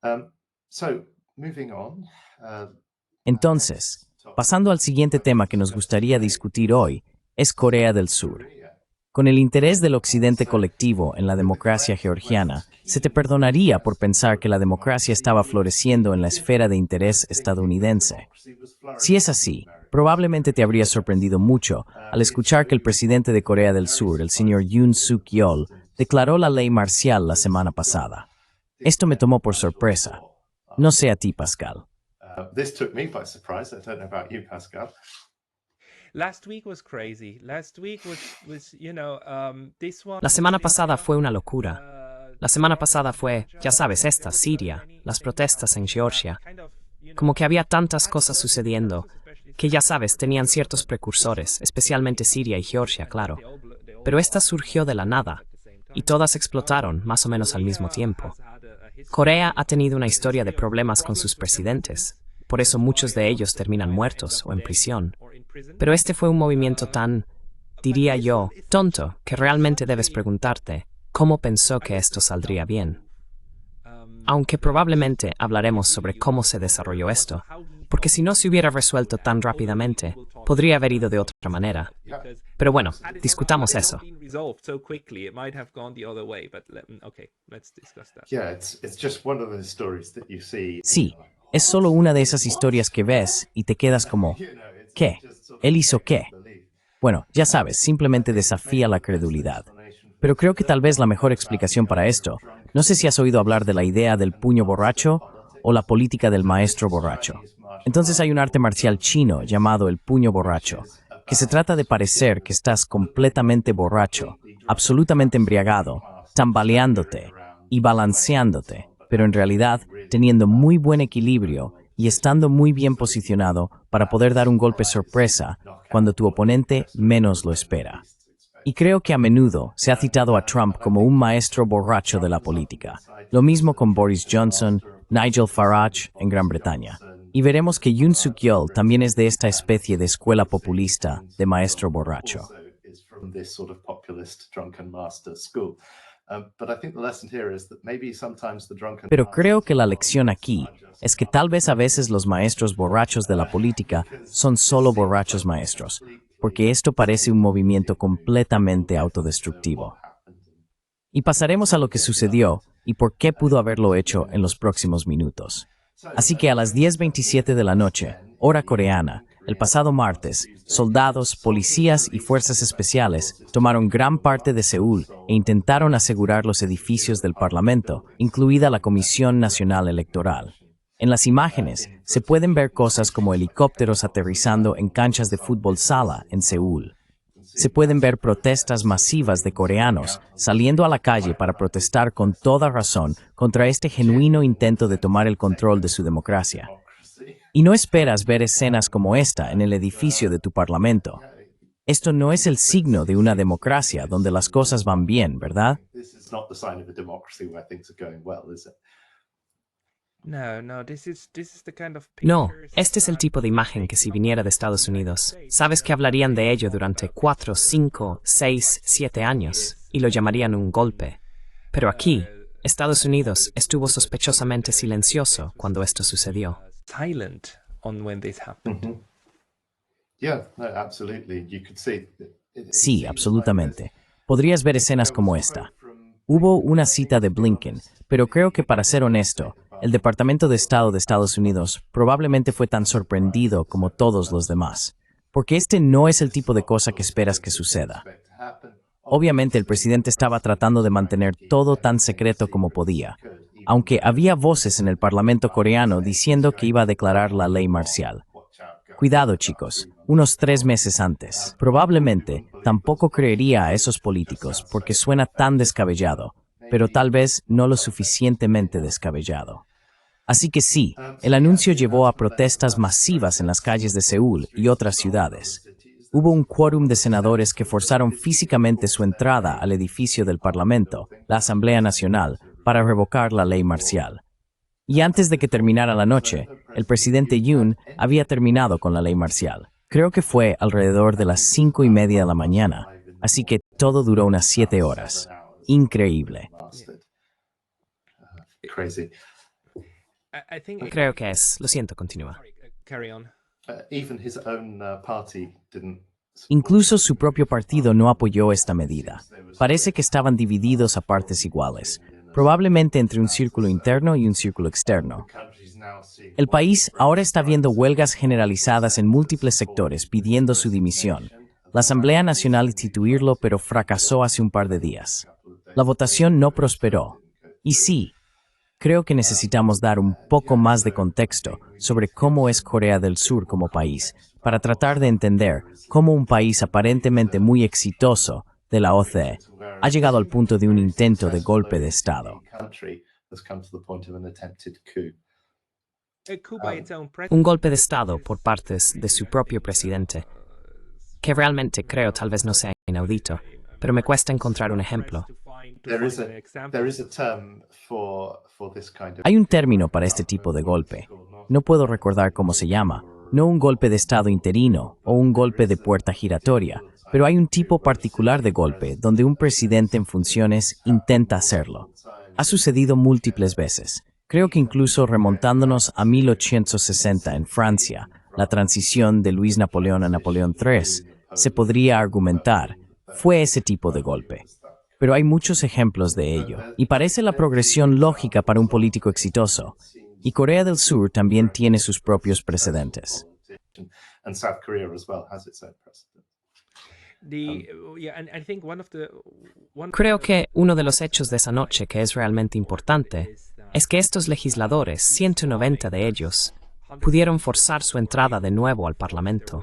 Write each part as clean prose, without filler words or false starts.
Um, so, moving on. Entonces, pasando al siguiente tema que nos gustaría discutir hoy, es Corea del Sur. Con el interés del occidente colectivo en la democracia georgiana, se te perdonaría por pensar que la democracia estaba floreciendo en la esfera de interés estadounidense. Si es así, probablemente te habría sorprendido mucho al escuchar que el presidente de Corea del Sur, el señor Yoon Suk-yeol, declaró la ley marcial la semana pasada. Esto me tomó por sorpresa. No sé a ti, Pascal. This took me by surprise. I don't know about you, Pascal. Last week was crazy. Last week was this one. La semana pasada fue una locura. La semana pasada fue, ya sabes, Siria, las protestas en Georgia. Como que había tantas cosas sucediendo, que ya sabes, tenían ciertos precursores, especialmente Siria y Georgia, claro. Pero esta surgió de la nada, y todas explotaron más o menos al mismo tiempo. Corea ha tenido una historia de problemas con sus presidentes, por eso muchos de ellos terminan muertos o en prisión. Pero este fue un movimiento tan, diría yo, tonto, que realmente debes preguntarte, ¿cómo pensó que esto saldría bien? Aunque probablemente hablaremos sobre cómo se desarrolló esto, porque si no se hubiera resuelto tan rápidamente, podría haber ido de otra manera. Pero bueno, discutamos eso. Sí, es solo una de esas historias que ves y te quedas como, ¿qué? ¿Él hizo qué? Bueno, ya sabes, simplemente desafía la credulidad. Pero creo que tal vez la mejor explicación para esto, no sé si has oído hablar de la idea del puño borracho o la política del maestro borracho. Entonces hay un arte marcial chino llamado el puño borracho, que se trata de parecer que estás completamente borracho, absolutamente embriagado, tambaleándote y balanceándote, pero en realidad teniendo muy buen equilibrio y estando muy bien posicionado para poder dar un golpe sorpresa cuando tu oponente menos lo espera. Y creo que a menudo se ha citado a Trump como un maestro borracho de la política. Lo mismo con Boris Johnson, Nigel Farage en Gran Bretaña. Y veremos que Yoon Suk-yeol también es de esta especie de escuela populista de maestro borracho. Pero creo que la lección aquí es que tal vez a veces los maestros borrachos de la política son solo borrachos maestros, porque esto parece un movimiento completamente autodestructivo. Y pasaremos a lo que sucedió y por qué pudo haberlo hecho en los próximos minutos. Así que a las 10:27 de la noche, hora coreana, el pasado martes, soldados, policías y fuerzas especiales tomaron gran parte de Seúl e intentaron asegurar los edificios del Parlamento, incluida la Comisión Nacional Electoral. En las imágenes se pueden ver cosas como helicópteros aterrizando en canchas de fútbol sala en Seúl. Se pueden ver protestas masivas de coreanos saliendo a la calle para protestar con toda razón contra este genuino intento de tomar el control de su democracia. Y no esperas ver escenas como esta en el edificio de tu parlamento. Esto no es el signo de una democracia donde las cosas van bien, ¿verdad? No, este es el tipo de imagen que si viniera de Estados Unidos, sabes que hablarían de ello durante 4, 5, 6, 7 años y lo llamarían un golpe. Pero aquí, Estados Unidos estuvo sospechosamente silencioso cuando esto sucedió. Sí, absolutamente. Podrías ver escenas como esta. Hubo una cita de Blinken, pero creo que para ser honesto, el Departamento de Estado de Estados Unidos probablemente fue tan sorprendido como todos los demás, porque este no es el tipo de cosa que esperas que suceda. Obviamente el presidente estaba tratando de mantener todo tan secreto como podía, aunque había voces en el Parlamento coreano diciendo que iba a declarar la ley marcial. Cuidado, chicos, unos 3 meses antes. Probablemente tampoco creería a esos políticos porque suena tan descabellado, pero tal vez no lo suficientemente descabellado. Así que sí, el anuncio llevó a protestas masivas en las calles de Seúl y otras ciudades. Hubo un quórum de senadores que forzaron físicamente su entrada al edificio del Parlamento, la Asamblea Nacional, para revocar la ley marcial. Y antes de que terminara la noche, el presidente Yoon había terminado con la ley marcial. Creo que fue alrededor de las 5:30 de la mañana, así que todo duró unas 7 horas. Increíble. I think Creo que es. Lo siento, continúa. carry on. Even his own party didn't. Incluso su propio partido no apoyó esta medida. Parece que estaban divididos a partes iguales, probablemente entre un círculo interno y un círculo externo. El país ahora está viendo huelgas generalizadas en múltiples sectores pidiendo su dimisión. La Asamblea Nacional instituirlo, pero fracasó hace un par de días. La votación no prosperó. Y sí, creo que necesitamos dar un poco más de contexto sobre cómo es Corea del Sur como país, para tratar de entender cómo un país aparentemente muy exitoso de la OCDE ha llegado al punto de un intento de golpe de Estado. Un golpe de Estado por partes de su propio presidente, que realmente creo tal vez no sea inaudito, pero me cuesta encontrar un ejemplo. Hay un término para este tipo de golpe. No puedo recordar cómo se llama. No un golpe de Estado interino o un golpe de puerta giratoria, pero hay un tipo particular de golpe donde un presidente en funciones intenta hacerlo. Ha sucedido múltiples veces. Creo que incluso remontándonos a 1860 en Francia, la transición de Luis Napoleón a Napoleón III, se podría argumentar, fue ese tipo de golpe. Pero hay muchos ejemplos de ello, y parece la progresión lógica para un político exitoso. Y Corea del Sur también tiene sus propios precedentes. Creo que uno de los hechos de esa noche que es realmente importante es que estos legisladores, 190 de ellos, pudieron forzar su entrada de nuevo al Parlamento.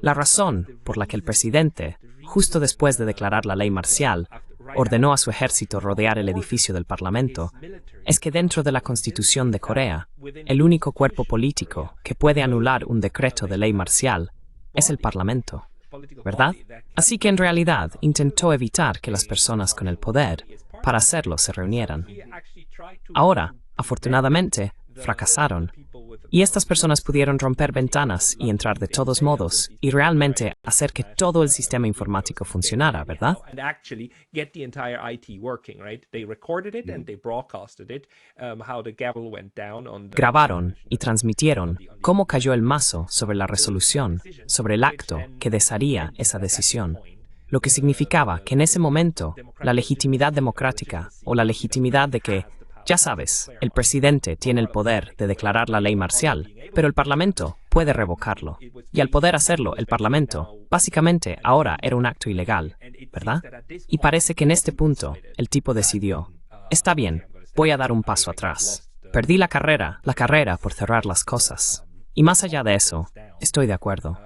La razón por la que el presidente, justo después de declarar la ley marcial, ordenó a su ejército rodear el edificio del Parlamento, es que dentro de la Constitución de Corea, el único cuerpo político que puede anular un decreto de ley marcial es el Parlamento, ¿verdad? Así que en realidad intentó evitar que las personas con el poder, para hacerlo, se reunieran. Ahora, afortunadamente, fracasaron. Y estas personas pudieron romper ventanas y entrar de todos modos y realmente hacer que todo el sistema informático funcionara, ¿verdad? Grabaron y transmitieron cómo cayó el mazo sobre la resolución, sobre el acto que desharía esa decisión. Lo que significaba que en ese momento la legitimidad democrática o la legitimidad de que, ya sabes, el presidente tiene el poder de declarar la ley marcial, pero el Parlamento puede revocarlo. Y al poder hacerlo, el Parlamento, básicamente, ahora era un acto ilegal, ¿verdad? Y parece que en este punto, el tipo decidió, está bien, voy a dar un paso atrás. Perdí la carrera por cerrar las cosas. Y más allá de eso, estoy de acuerdo.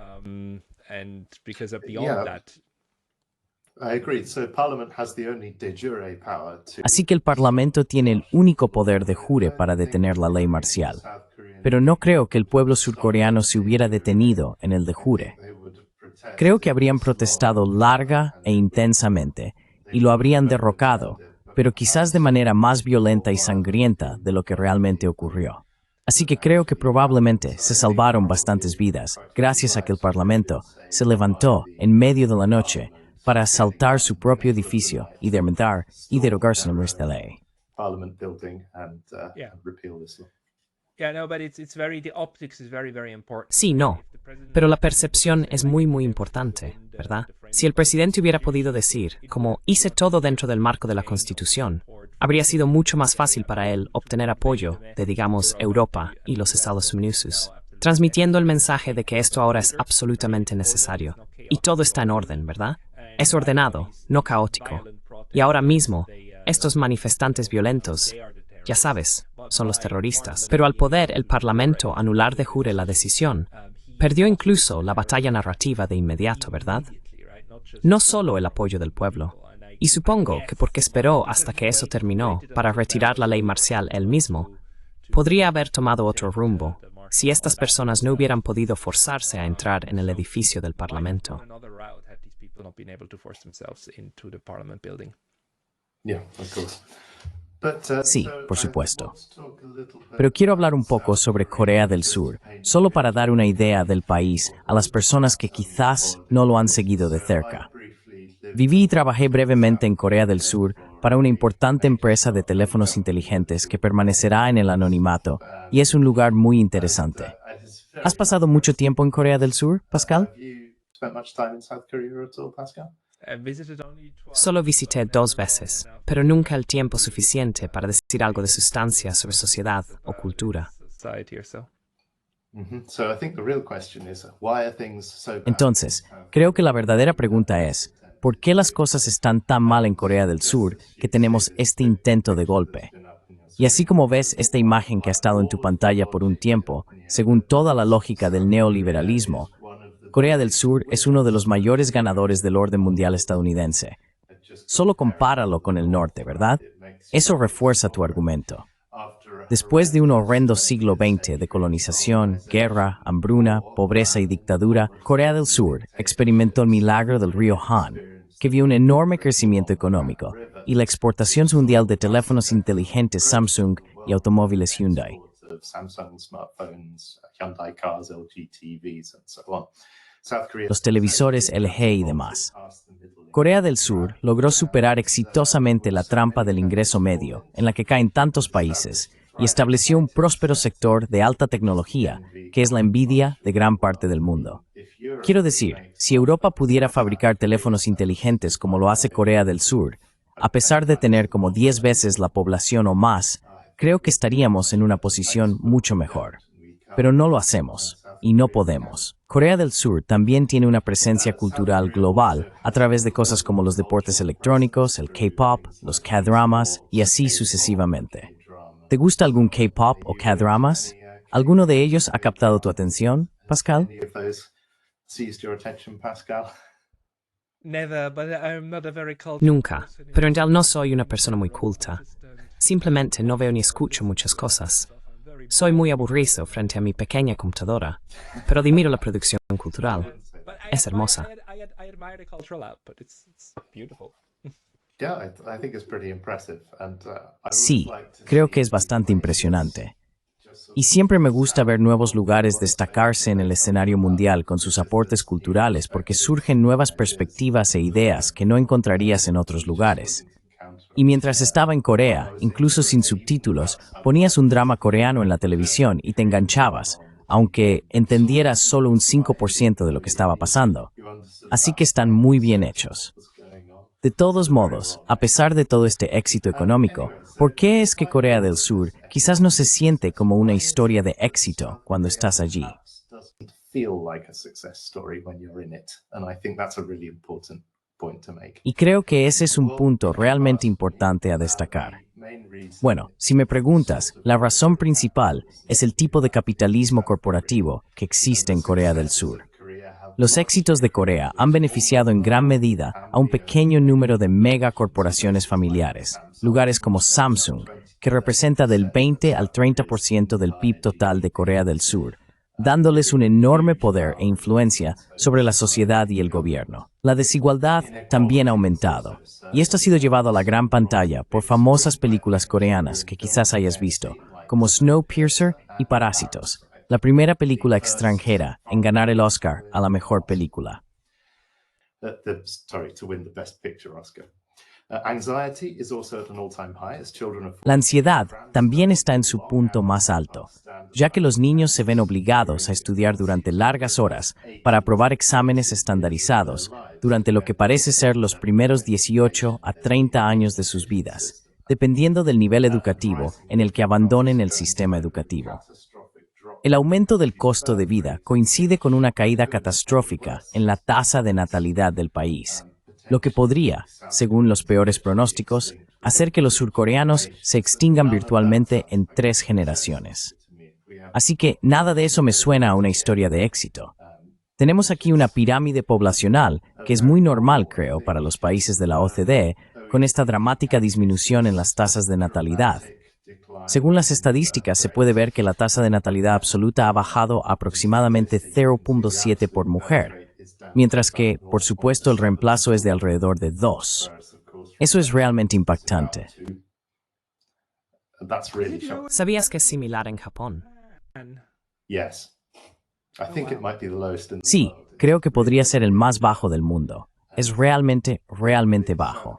Así que el Parlamento tiene el único poder de jure para detener la ley marcial. Pero no creo que el pueblo surcoreano se hubiera detenido en el de jure. Creo que habrían protestado larga e intensamente y lo habrían derrocado, pero quizás de manera más violenta y sangrienta de lo que realmente ocurrió. Así que creo que probablemente se salvaron bastantes vidas gracias a que el Parlamento se levantó en medio de la noche para asaltar su propio edificio y derogarse la nuestra ley. Sí, no. Pero la percepción es muy importante, ¿verdad? Si el presidente hubiera podido decir, como hice todo dentro del marco de la Constitución, habría sido mucho más fácil para él obtener apoyo de, digamos, Europa y los Estados Unidos, transmitiendo el mensaje de que esto ahora es absolutamente necesario. Y todo está en orden, ¿verdad? Es ordenado, no caótico. Y ahora mismo, estos manifestantes violentos, ya sabes, son los terroristas. Pero al poder el Parlamento anular de jure la decisión, perdió incluso la batalla narrativa de inmediato, ¿verdad? No solo el apoyo del pueblo. Y supongo que porque esperó hasta que eso terminó para retirar la ley marcial él mismo, podría haber tomado otro rumbo si estas personas no hubieran podido forzarse a entrar en el edificio del Parlamento. Sí, por supuesto. Pero quiero hablar un poco sobre Corea del Sur, solo para dar una idea del país a las personas que quizás no lo han seguido de cerca. Viví y trabajé brevemente en Corea del Sur para una importante empresa de teléfonos inteligentes que permanecerá en el anonimato y es un lugar muy interesante. ¿Has pasado mucho tiempo en Corea del Sur, Pascal? Have you spent much time in South Korea at all, Pascal? I visited only twice. Solo visité 2 veces, pero nunca el tiempo suficiente para decir algo de sustancia sobre sociedad o cultura. Society or so. So I think the real question is, why are things so bad? Entonces, creo que la verdadera pregunta es, ¿por qué las cosas están tan mal en Corea del Sur que tenemos este intento de golpe? Y así como ves esta imagen que ha estado en tu pantalla por un tiempo, según toda la lógica del neoliberalismo, Corea del Sur es uno de los mayores ganadores del orden mundial estadounidense. Solo compáralo con el norte, ¿verdad? Eso refuerza tu argumento. Después de un horrendo siglo XX de colonización, guerra, hambruna, pobreza y dictadura, Corea del Sur experimentó el milagro del río Han, que vio un enorme crecimiento económico y la exportación mundial de teléfonos inteligentes Samsung y automóviles Hyundai. Samsung smartphones, Hyundai cars, LG TVs, and so on. South Korea, Los televisores LG y demás. Corea del Sur logró superar exitosamente la trampa del ingreso medio, en la que caen tantos países, y estableció un próspero sector de alta tecnología, que es la envidia de gran parte del mundo. Quiero decir, si Europa pudiera fabricar teléfonos inteligentes como lo hace Corea del Sur, a pesar de tener como 10 veces la población o más, creo que estaríamos en una posición mucho mejor. Pero no lo hacemos, y no podemos. Corea del Sur también tiene una presencia cultural global a través de cosas como los deportes electrónicos, el K-pop, los K-dramas y así sucesivamente. ¿Te gusta algún K-pop o K-dramas? ¿Alguno de ellos ha captado tu atención, Pascal? any of those seized your attention, Pascal? Never, but I'm not a very cultured Nunca, person. pero en realidad no soy una persona muy culta. Simplemente no veo ni escucho muchas cosas. Soy muy aburrido frente a mi pequeña computadora, pero admiro la producción cultural. But Es hermosa. I admire the cultural output. It's beautiful. Yeah, I think it's pretty impressive. And I would Sí, like to creo see que es bastante impresionante. Y siempre me gusta ver nuevos lugares destacarse en el escenario mundial con sus aportes culturales porque surgen nuevas perspectivas e ideas que no encontrarías en otros lugares. Y mientras estaba en Corea, incluso sin subtítulos, ponías un drama coreano en la televisión y te enganchabas, aunque entendieras solo un 5% de lo que estaba pasando. Así que están muy bien hechos. De todos modos, a pesar de todo este éxito económico, ¿por qué es que Corea del Sur quizás no se siente como una historia de éxito cuando estás allí? doesn't feel like a success story when you're in it, and I think that's a really important point to make. Y creo que ese es un punto realmente importante a destacar. Main reason Bueno, si me preguntas, la razón principal es el tipo de capitalismo corporativo que existe en Corea del Sur. Los éxitos de Corea han beneficiado en gran medida a un pequeño número de megacorporaciones familiares, lugares como Samsung, que representa del 20 al 30% del PIB total de Corea del Sur, dándoles un enorme poder e influencia sobre la sociedad y el gobierno. La desigualdad también ha aumentado, y esto ha sido llevado a la gran pantalla por famosas películas coreanas que quizás hayas visto, como Snowpiercer y Parásitos, la primera película extranjera en ganar el Oscar a la mejor película. to win the Best Picture Oscar. Anxiety is also at an all-time high as children of La ansiedad también está en su punto más alto, ya que los niños se ven obligados a estudiar durante largas horas para aprobar exámenes estandarizados durante lo que parece ser los primeros 18 a 30 años de sus vidas, dependiendo del nivel educativo en el que abandonen el sistema educativo. El aumento del costo de vida coincide con una caída catastrófica en la tasa de natalidad del país, lo que podría, según los peores pronósticos, hacer que los surcoreanos se extingan virtualmente en 3 generaciones. Así que nada de eso me suena a una historia de éxito. Tenemos aquí una pirámide poblacional que es muy normal, creo, para los países de la OCDE, con esta dramática disminución en las tasas de natalidad. Según las estadísticas, se puede ver que la tasa de natalidad absoluta ha bajado a aproximadamente 0.7 por mujer, mientras que, por supuesto, el reemplazo es de alrededor de 2. Eso es realmente impactante. That's really shocking. ¿Sabías que es similar en Japón? Yes. I think it might be the lowest in the Sí, world. creo que podría ser el más bajo del mundo. es realmente bajo.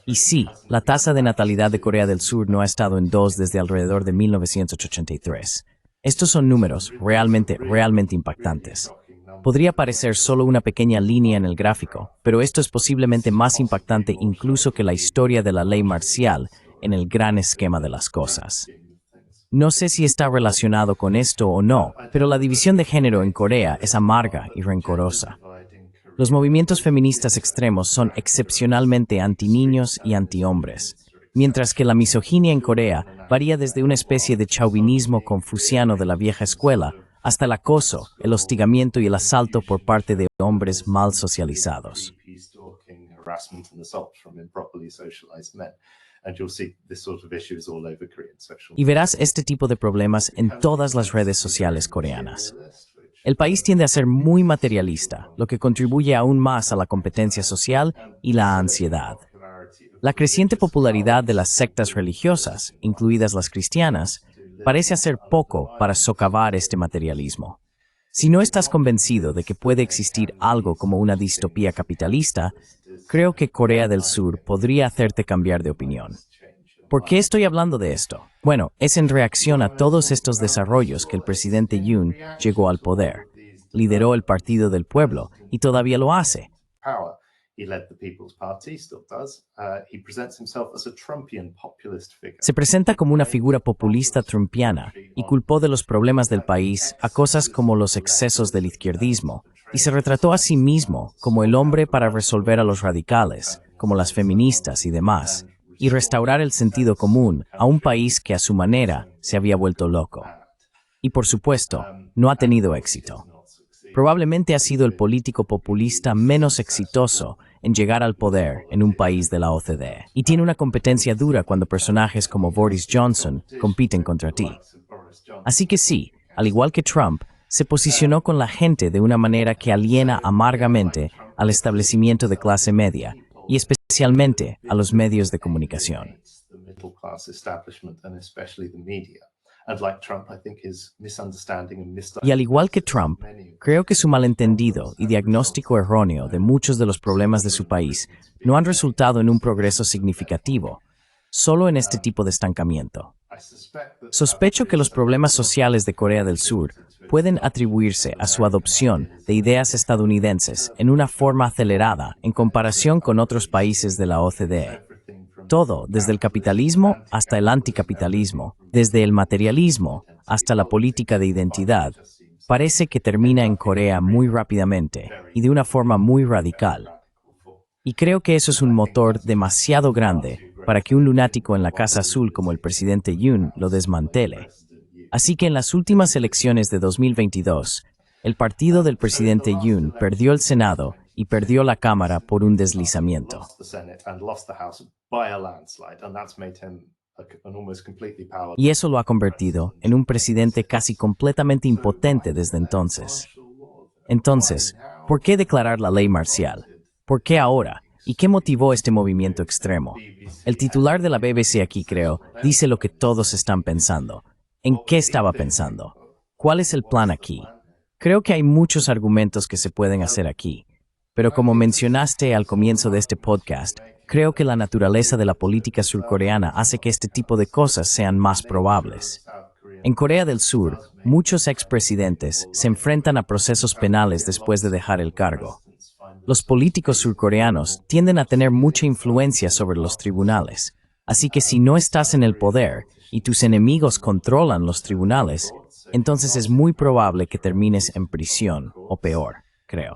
Y sí, la tasa de natalidad de Corea del Sur no ha estado en 2 desde alrededor de 1983. Estos son números realmente impactantes. Podría parecer solo una pequeña línea en el gráfico, pero esto es posiblemente más impactante incluso que la historia de la ley marcial en el gran esquema de las cosas. No sé si está relacionado con esto o no, pero la división de género en Corea es amarga y rencorosa. Los movimientos feministas extremos son excepcionalmente anti-niños y anti-hombres, mientras que la misoginia en Corea varía desde una especie de chauvinismo confuciano de la vieja escuela hasta el acoso, el hostigamiento y el asalto por parte de hombres mal socializados. Y verás este tipo de problemas en todas las redes sociales coreanas. El país tiende a ser muy materialista, lo que contribuye aún más a la competencia social y la ansiedad. La creciente popularidad de las sectas religiosas, incluidas las cristianas, parece hacer poco para socavar este materialismo. Si no estás convencido de que puede existir algo como una distopía capitalista, creo que Corea del Sur podría hacerte cambiar de opinión. ¿Por qué estoy hablando de esto? Bueno, es en reacción a todos estos desarrollos que el presidente Yoon llegó al poder. Lideró el Partido del Pueblo y todavía lo hace. Se presenta como una figura populista trumpiana y culpó de los problemas del país a cosas como los excesos del izquierdismo, y se retrató a sí mismo como el hombre para resolver a los radicales, como las feministas y demás, y restaurar el sentido común a un país que a su manera se había vuelto loco. Y por supuesto, no ha tenido éxito. Probablemente ha sido el político populista menos exitoso en llegar al poder en un país de la OCDE. Y tiene una competencia dura cuando personajes como Boris Johnson compiten contra ti. Así que sí, al igual que Trump, se posicionó con la gente de una manera que aliena amargamente al establecimiento de clase media, y especialmente a los medios de comunicación. Y al igual que Trump, creo que su malentendido y diagnóstico erróneo de muchos de los problemas de su país no han resultado en un progreso significativo, solo en este tipo de estancamiento. Sospecho que los problemas sociales de Corea del Sur pueden atribuirse a su adopción de ideas estadounidenses en una forma acelerada en comparación con otros países de la OCDE. Todo, desde el capitalismo hasta el anticapitalismo, desde el materialismo hasta la política de identidad, parece que termina en Corea muy rápidamente y de una forma muy radical. Y creo que eso es un motor demasiado grande para que un lunático en la Casa Azul como el presidente Yoon lo desmantele. Así que en las últimas elecciones de 2022, el partido del presidente Yoon perdió el Senado y perdió la Cámara por un deslizamiento. Y eso lo ha convertido en un presidente casi completamente impotente desde entonces. Entonces, ¿por qué declarar la ley marcial? ¿Por qué ahora? ¿Y qué motivó este movimiento extremo? El titular de la BBC aquí, creo, dice lo que todos están pensando. ¿En qué estaba pensando? ¿Cuál es el plan aquí? Creo que hay muchos argumentos que se pueden hacer aquí, pero como mencionaste al comienzo de este podcast, creo que la naturaleza de la política surcoreana hace que este tipo de cosas sean más probables. En Corea del Sur, muchos expresidentes se enfrentan a procesos penales después de dejar el cargo. Los políticos surcoreanos tienden a tener mucha influencia sobre los tribunales, así que si no estás en el poder y tus enemigos controlan los tribunales, entonces es muy probable que termines en prisión o peor, creo.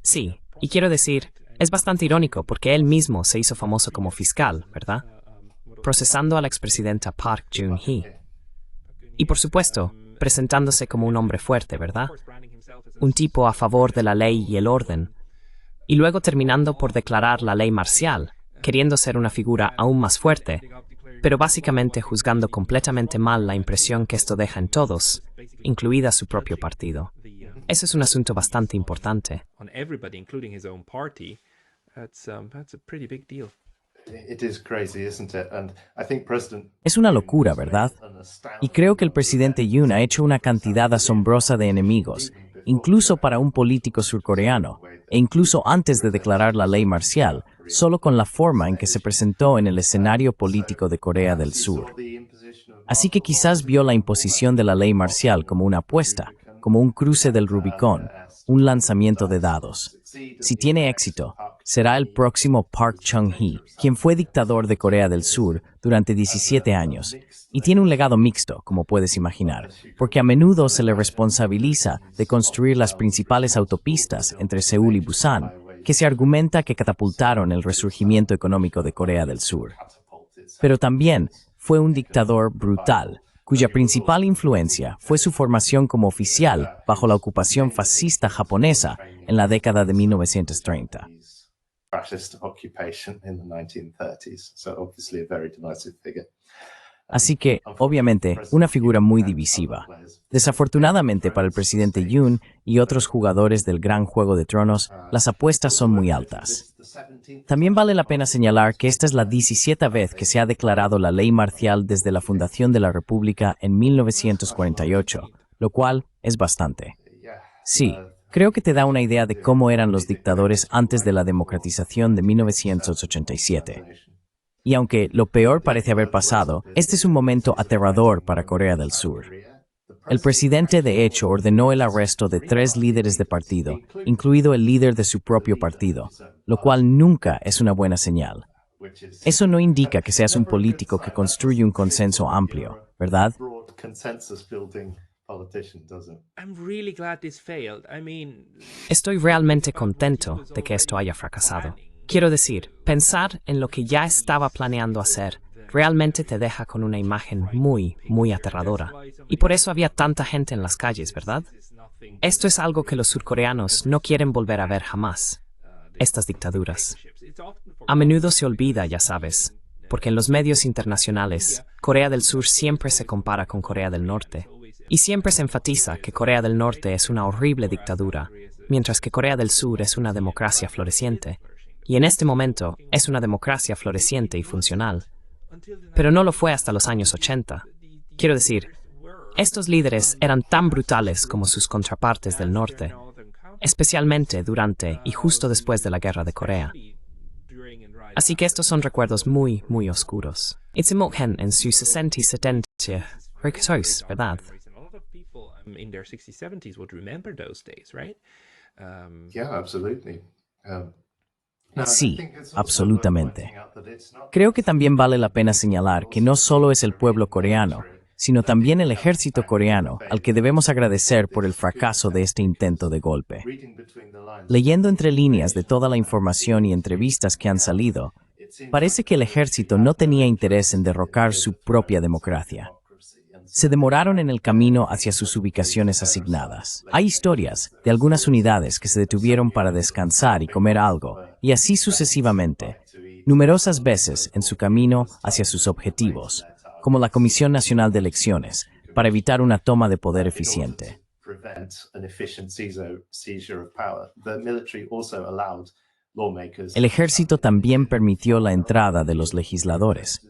Sí, y quiero decir, es bastante irónico porque él mismo se hizo famoso como fiscal, ¿verdad? Procesando a la expresidenta Park Geun-hye. Y por supuesto, presentándose como un hombre fuerte, ¿verdad? Un tipo a favor de la ley y el orden. Y luego terminando por declarar la ley marcial, queriendo ser una figura aún más fuerte, pero básicamente juzgando completamente mal la impresión que esto deja en todos, incluida su propio partido. Eso es un asunto bastante importante. Es una locura, ¿verdad? Y creo que el presidente Yoon ha hecho una cantidad asombrosa de enemigos, incluso para un político surcoreano, e incluso antes de declarar la ley marcial, solo con la forma en que se presentó en el escenario político de Corea del Sur. Así que quizás vio la imposición de la ley marcial como una apuesta, como un cruce del Rubicón, un lanzamiento de dados. Si tiene éxito, será el próximo Park Chung-hee, quien fue dictador de Corea del Sur durante 17 años, y tiene un legado mixto, como puedes imaginar, porque a menudo se le responsabiliza de construir las principales autopistas entre Seúl y Busan, que se argumenta que catapultaron el resurgimiento económico de Corea del Sur. Pero también fue un dictador brutal, cuya principal influencia fue su formación como oficial bajo la ocupación fascista japonesa en la década de 1930. Así que, obviamente, una figura muy divisiva. Desafortunadamente para el presidente Yoon y otros jugadores del gran Juego de Tronos, las apuestas son muy altas. También vale la pena señalar que esta es la 17ª vez que se ha declarado la ley marcial desde la fundación de la República en 1948, lo cual es bastante. Sí, creo que te da una idea de cómo eran los dictadores antes de la democratización de 1987. Y aunque lo peor parece haber pasado, este es un momento aterrador para Corea del Sur. El presidente, de hecho, ordenó el arresto de 3 líderes de partido, incluido el líder de su propio partido, lo cual nunca es una buena señal. Eso no indica que seas un político que construye un consenso amplio, ¿verdad? Estoy realmente contento de que esto haya fracasado. Quiero decir, pensar en lo que ya estaba planeando hacer realmente te deja con una imagen muy, muy aterradora. Y por eso había tanta gente en las calles, ¿verdad? Esto es algo que los surcoreanos no quieren volver a ver jamás. Estas dictaduras. A menudo se olvida, ya sabes, porque en los medios internacionales, Corea del Sur siempre se compara con Corea del Norte. Y siempre se enfatiza que Corea del Norte es una horrible dictadura, mientras que Corea del Sur es una democracia floreciente. Y en este momento es una democracia floreciente y funcional. Pero no lo fue hasta los años 80. Quiero decir, estos líderes eran tan brutales como sus contrapartes del norte, especialmente durante y justo después de la Guerra de Corea. Así que estos son recuerdos muy, muy oscuros. Itzimokhen en su 60-70, ¿verdad? Sí, absolutamente. Creo que también vale la pena señalar que no solo es el pueblo coreano, sino también el ejército coreano al que debemos agradecer por el fracaso de este intento de golpe. Leyendo entre líneas de toda la información y entrevistas que han salido, parece que el ejército no tenía interés en derrocar su propia democracia. Se demoraron en el camino hacia sus ubicaciones asignadas. Hay historias de algunas unidades que se detuvieron para descansar y comer algo, y así sucesivamente, numerosas veces en su camino hacia sus objetivos, como la Comisión Nacional de Elecciones, para evitar una toma de poder eficiente. El ejército también permitió la entrada de los legisladores.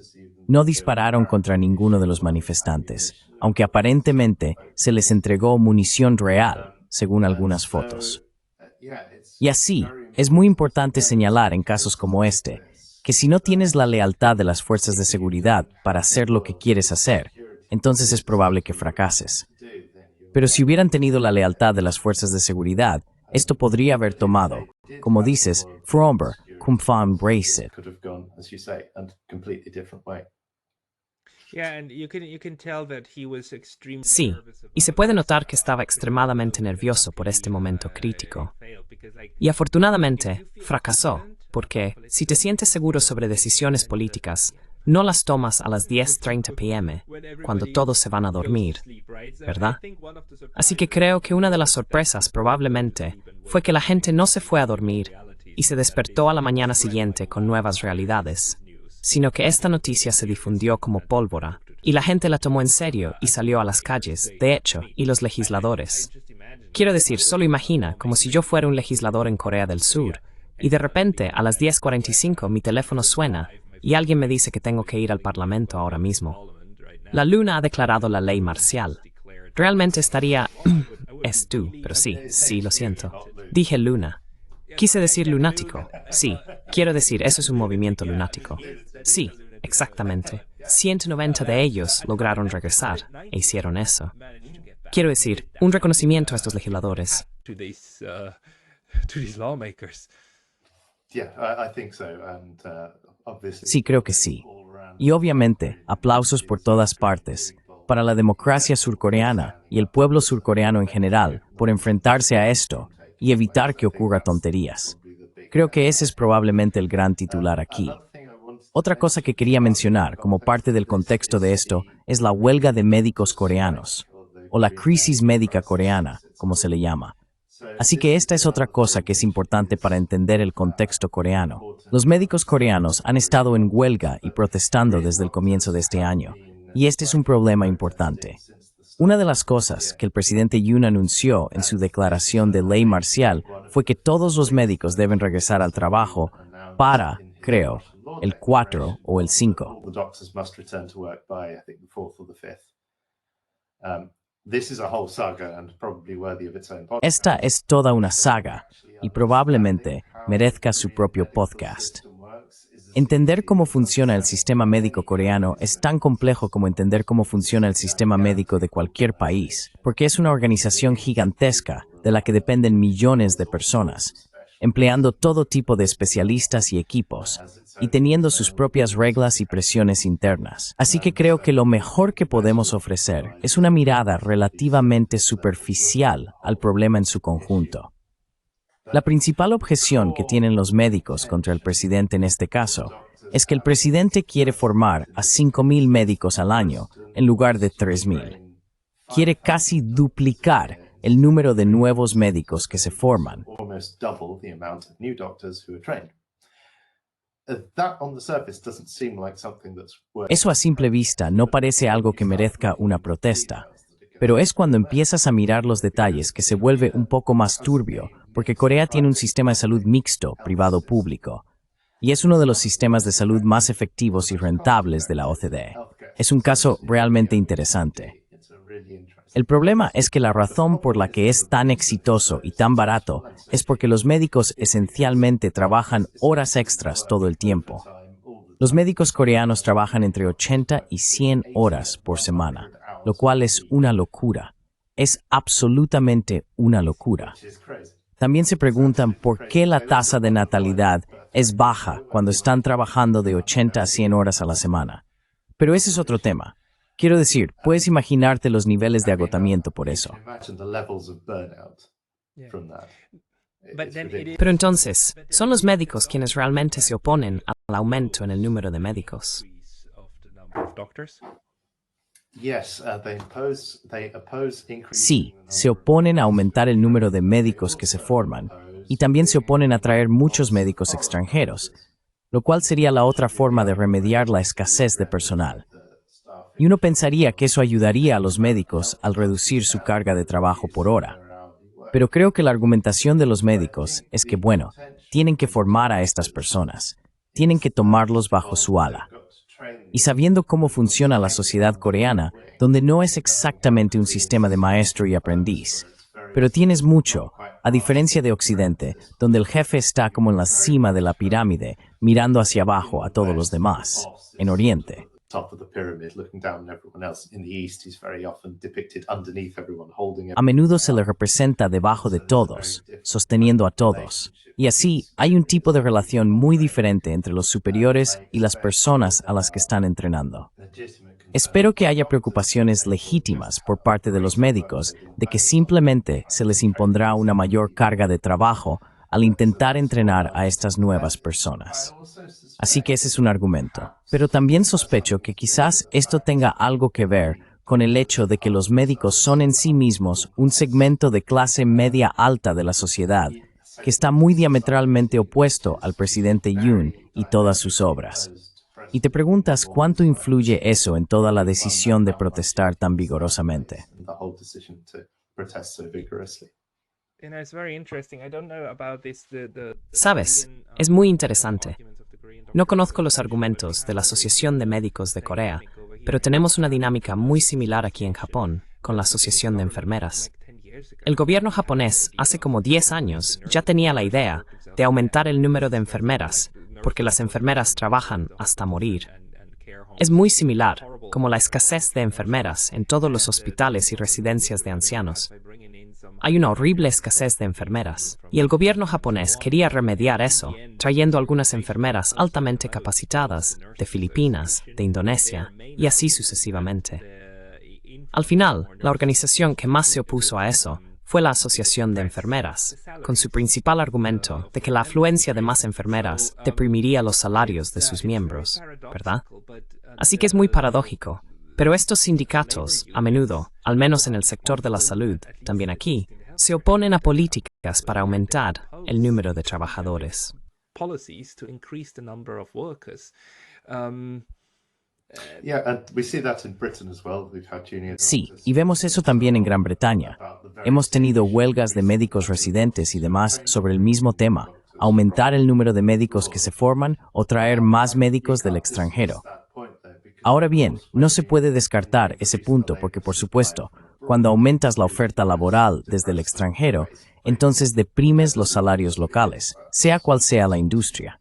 No dispararon contra ninguno de los manifestantes, aunque aparentemente se les entregó munición real, según algunas fotos. Y así, es muy importante señalar en casos como este, que si no tienes la lealtad de las fuerzas de seguridad para hacer lo que quieres hacer, entonces es probable que fracases. Pero si hubieran tenido la lealtad de las fuerzas de seguridad, esto podría haber tomado, como dices, Fromber, Kumfan Bracet. Sí, y se puede notar que estaba extremadamente nervioso por este momento crítico. Y afortunadamente, fracasó, porque si te sientes seguro sobre decisiones políticas, no las tomas a las 10:30 p.m., cuando todos se van a dormir, ¿verdad? Así que creo que una de las sorpresas probablemente fue que la gente no se fue a dormir y se despertó a la mañana siguiente con nuevas realidades, sino que esta noticia se difundió como pólvora, y la gente la tomó en serio y salió a las calles, de hecho, y los legisladores. Quiero decir, solo imagina, como si yo fuera un legislador en Corea del Sur, y de repente, a las 10:45 mi teléfono suena, y alguien me dice que tengo que ir al Parlamento ahora mismo. La Luna ha declarado la ley marcial. Realmente estaría... Es tú, pero sí, lo siento. Dije Luna. Quise decir lunático. Sí, quiero decir, eso es un movimiento lunático. Sí, exactamente. 190 de ellos lograron regresar e hicieron eso. Quiero decir, un reconocimiento a estos legisladores. To these lawmakers. Yeah, I think so. And obviously, Sí, creo que sí. Y obviamente, aplausos por todas partes para la democracia surcoreana y el pueblo surcoreano en general por enfrentarse a esto y evitar que ocurra tonterías. Creo que ese es probablemente el gran titular aquí. Otra cosa que quería mencionar como parte del contexto de esto es la huelga de médicos coreanos, o la crisis médica coreana, como se le llama. Así que esta es otra cosa que es importante para entender el contexto coreano. Los médicos coreanos han estado en huelga y protestando desde el comienzo de este año, y este es un problema importante. Una de las cosas que el presidente Yoon anunció en su declaración de ley marcial fue que todos los médicos deben regresar al trabajo para, creo, el 4 o el 5. Esta es toda una saga y probablemente merezca su propio podcast. Entender cómo funciona el sistema médico coreano es tan complejo como entender cómo funciona el sistema médico de cualquier país, porque es una organización gigantesca de la que dependen millones de personas, empleando todo tipo de especialistas y equipos, y teniendo sus propias reglas y presiones internas. Así que creo que lo mejor que podemos ofrecer es una mirada relativamente superficial al problema en su conjunto. La principal objeción que tienen los médicos contra el presidente en este caso es que el presidente quiere formar a 5,000 médicos al año en lugar de 3,000. Quiere casi duplicar el número de nuevos médicos que se forman. Eso a simple vista no parece algo que merezca una protesta, pero es cuando empiezas a mirar los detalles que se vuelve un poco más turbio, porque Corea tiene un sistema de salud mixto, privado-público, y es uno de los sistemas de salud más efectivos y rentables de la OCDE. Es un caso realmente interesante. El problema es que la razón por la que es tan exitoso y tan barato es porque los médicos esencialmente trabajan horas extras todo el tiempo. Los médicos coreanos trabajan entre 80 y 100 horas por semana, lo cual es una locura. Es absolutamente una locura. También se preguntan por qué la tasa de natalidad es baja cuando están trabajando de 80 a 100 horas a la semana. Pero ese es otro tema. Quiero decir, puedes imaginarte los niveles de agotamiento por eso. Pero entonces, ¿son los médicos quienes realmente se oponen al aumento en el número de médicos? Sí, se oponen a aumentar el número de médicos que se forman y también se oponen a traer muchos médicos extranjeros, lo cual sería la otra forma de remediar la escasez de personal. Y uno pensaría que eso ayudaría a los médicos al reducir su carga de trabajo por hora. Pero creo que la argumentación de los médicos es que, bueno, tienen que formar a estas personas, tienen que tomarlos bajo su ala. Y sabiendo cómo funciona la sociedad coreana, donde no es exactamente un sistema de maestro y aprendiz, pero tienes mucho, a diferencia de Occidente, donde el jefe está como en la cima de la pirámide, mirando hacia abajo a todos los demás, en Oriente. A menudo se le representa debajo de todos, sosteniendo a todos. Y así, hay un tipo de relación muy diferente entre los superiores y las personas a las que están entrenando. Espero que haya preocupaciones legítimas por parte de los médicos de que simplemente se les impondrá una mayor carga de trabajo al intentar entrenar a estas nuevas personas. Así que ese es un argumento. Pero también sospecho que quizás esto tenga algo que ver con el hecho de que los médicos son en sí mismos un segmento de clase media alta de la sociedad, que está muy diametralmente opuesto al presidente Yoon y todas sus obras. Y te preguntas cuánto influye eso en toda la decisión de protestar tan vigorosamente. Sabes, es muy interesante. No conozco los argumentos de la Asociación de Médicos de Corea, pero tenemos una dinámica muy similar aquí en Japón, con la Asociación de Enfermeras. El gobierno japonés, hace como 10 años, ya tenía la idea de aumentar el número de enfermeras, porque las enfermeras trabajan hasta morir. Es muy similar, como la escasez de enfermeras en todos los hospitales y residencias de ancianos. Hay una horrible escasez de enfermeras, y el gobierno japonés quería remediar eso, trayendo algunas enfermeras altamente capacitadas de Filipinas, de Indonesia, y así sucesivamente. Al final, la organización que más se opuso a eso fue la Asociación de Enfermeras, con su principal argumento de que la afluencia de más enfermeras deprimiría los salarios de sus miembros, ¿verdad? Así que es muy paradójico, pero estos sindicatos, a menudo, al menos en el sector de la salud, también aquí, se oponen a políticas para aumentar el número de trabajadores. Sí, y vemos eso también en Gran Bretaña. Hemos tenido huelgas de médicos residentes y demás sobre el mismo tema, aumentar el número de médicos que se forman o traer más médicos del extranjero. Ahora bien, no se puede descartar ese punto porque, por supuesto, cuando aumentas la oferta laboral desde el extranjero, entonces deprimes los salarios locales, sea cual sea la industria.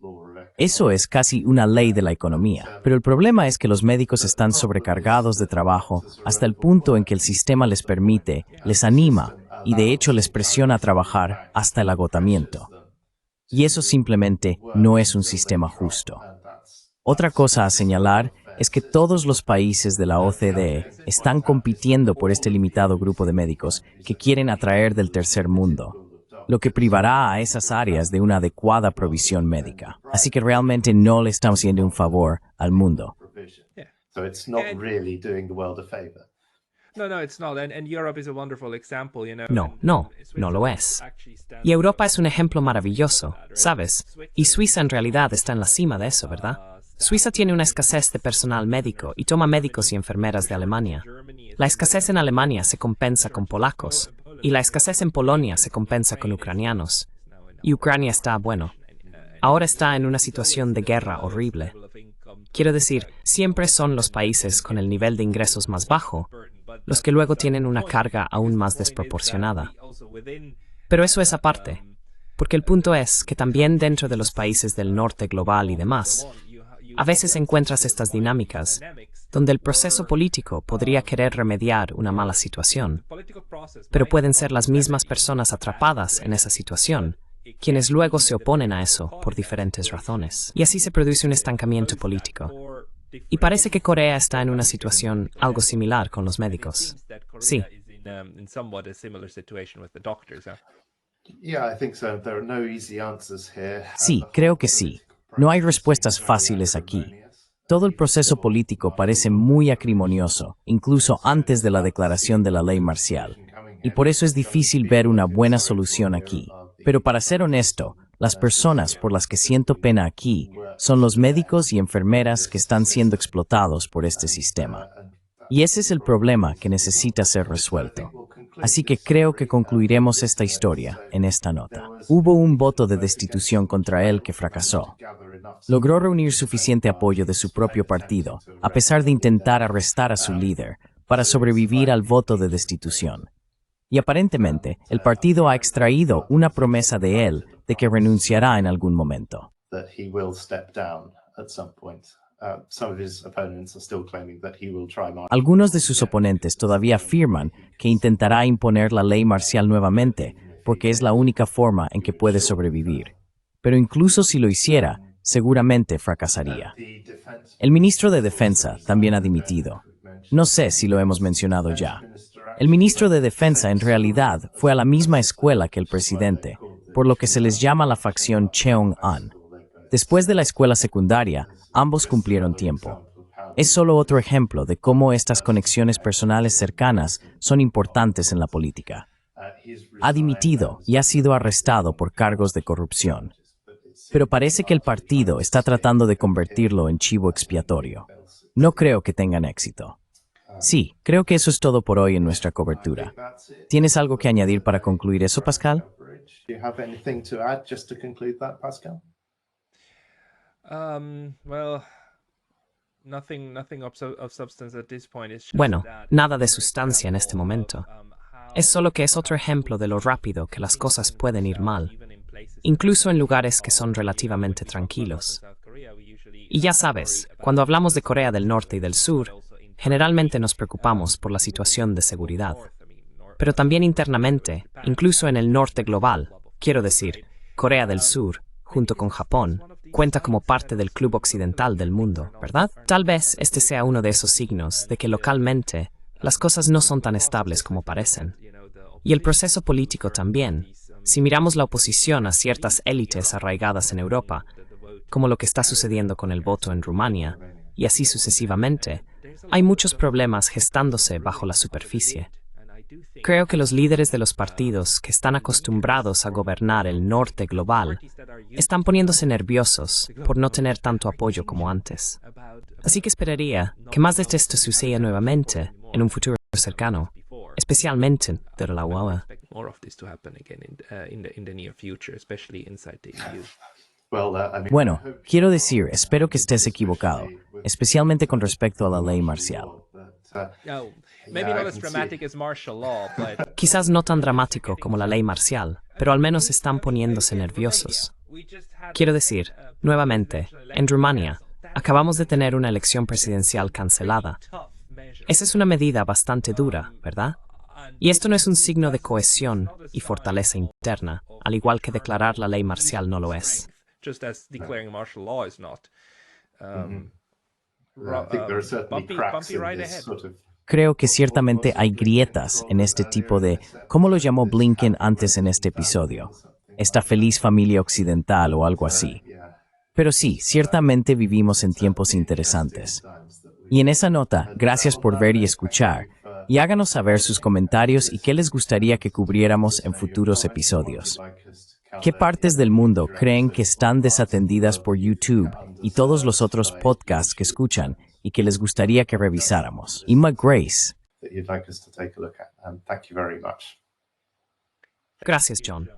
Eso es casi una ley de la economía, pero el problema es que los médicos están sobrecargados de trabajo hasta el punto en que el sistema les permite, les anima y de hecho les presiona a trabajar hasta el agotamiento. Y eso simplemente no es un sistema justo. Otra cosa a señalar es que todos los países de la OCDE están compitiendo por este limitado grupo de médicos que quieren atraer del tercer mundo, lo que privará a esas áreas de una adecuada provisión médica. Así que realmente no le estamos haciendo un favor al mundo. No lo es. Y Europa es un ejemplo maravilloso, ¿sabes? Y Suiza en realidad está en la cima de eso, ¿verdad? Suiza tiene una escasez de personal médico y toma médicos y enfermeras de Alemania. La escasez en Alemania se compensa con polacos, y la escasez en Polonia se compensa con ucranianos. Y Ucrania está, bueno, ahora está en una situación de guerra horrible. Quiero decir, siempre son los países con el nivel de ingresos más bajo los que luego tienen una carga aún más desproporcionada. Pero eso es aparte, porque el punto es que también dentro de los países del norte global y demás, a veces encuentras estas dinámicas donde el proceso político podría querer remediar una mala situación, pero pueden ser las mismas personas atrapadas en esa situación quienes luego se oponen a eso por diferentes razones. Y así se produce un estancamiento político. Y parece que Corea está en una situación algo similar con los médicos. Sí. Sí, creo que sí. No hay respuestas fáciles aquí. Todo el proceso político parece muy acrimonioso, incluso antes de la declaración de la ley marcial. Y por eso es difícil ver una buena solución aquí. Pero para ser honesto, las personas por las que siento pena aquí son los médicos y enfermeras que están siendo explotados por este sistema. Y ese es el problema que necesita ser resuelto. Así que creo que concluiremos esta historia en esta nota. Hubo un voto de destitución contra él que fracasó. Logró reunir suficiente apoyo de su propio partido, a pesar de intentar arrestar a su líder, para sobrevivir al voto de destitución. Y aparentemente, el partido ha extraído una promesa de él de que renunciará en algún momento. Algunos de sus oponentes todavía afirman que intentará imponer la ley marcial nuevamente, porque es la única forma en que puede sobrevivir. Pero incluso si lo hiciera, seguramente fracasaría. El ministro de Defensa también ha dimitido. No sé si lo hemos mencionado ya. El ministro de Defensa en realidad fue a la misma escuela que el presidente, por lo que se les llama la facción Cheong-an. Después de la escuela secundaria, ambos cumplieron tiempo. Es solo otro ejemplo de cómo estas conexiones personales cercanas son importantes en la política. Ha dimitido y ha sido arrestado por cargos de corrupción. Pero parece que el partido está tratando de convertirlo en chivo expiatorio. No creo que tengan éxito. Sí, creo que eso es todo por hoy en nuestra cobertura. ¿Tienes algo que añadir para concluir eso, Pascal? Well, nothing of substance at this point. It's just Bueno, that, nada de for sustancia en este example, momento. how Es solo que es otro ejemplo de lo rápido que las things cosas can pueden ir go mal, even in places incluso en that lugares que son are, relativamente when we talk about tranquilos. South Korea, we usually, Y ya worry sabes, about cuando hablamos de the Corea del Norte y del Sur, generalmente nos internationally, preocupamos por la people situación de who go seguridad. north, Pero también South internamente, Japan, incluso en el norte there's a global, lot of quiero peace, decir, right? Corea del Sur, junto con Japón, cuenta como parte del club occidental del mundo, ¿verdad? Tal vez este sea uno de esos signos de que localmente las cosas no son tan estables como parecen. Y el proceso político también. Si miramos la oposición a ciertas élites arraigadas en Europa, como lo que está sucediendo con el voto en Rumania, y así sucesivamente, hay muchos problemas gestándose bajo la superficie. Creo que los líderes de los partidos que están acostumbrados a gobernar el norte global están poniéndose nerviosos por no tener tanto apoyo como antes. Así que esperaría que más de esto suceda nuevamente en un futuro cercano, especialmente de la UAE. More of this to happen again in the near future, especially inside the EU. Bueno, quiero decir, espero que estés equivocado, especialmente con respecto a la ley marcial. Oh, maybe not as dramatic as martial law, but Quizás no tan dramático como la ley marcial, pero al menos están poniéndose nerviosos. Quiero decir, nuevamente, en Rumania, acabamos de tener una elección presidencial cancelada. Esa es una medida bastante dura, ¿verdad? Y esto no es un signo de cohesión y fortaleza interna, al igual que declarar la ley marcial no lo es. Just as declaring martial law is not. I think there are certainly cracks bumpy in ride this ahead. sort of. Creo que ciertamente hay grietas en este tipo de, ¿cómo lo llamó Blinken antes en este episodio? Esta feliz familia occidental o algo así. Pero sí, ciertamente vivimos en tiempos interesantes. Y en esa nota, gracias por ver y escuchar, y háganos saber sus comentarios y qué les gustaría que cubriéramos en futuros episodios. ¿Qué partes del mundo creen que están desatendidas por YouTube y todos los otros podcasts que escuchan y que les gustaría que revisáramos? Emma Grace. That you'd like us to take a look at. Thank you very much. Gracias, John.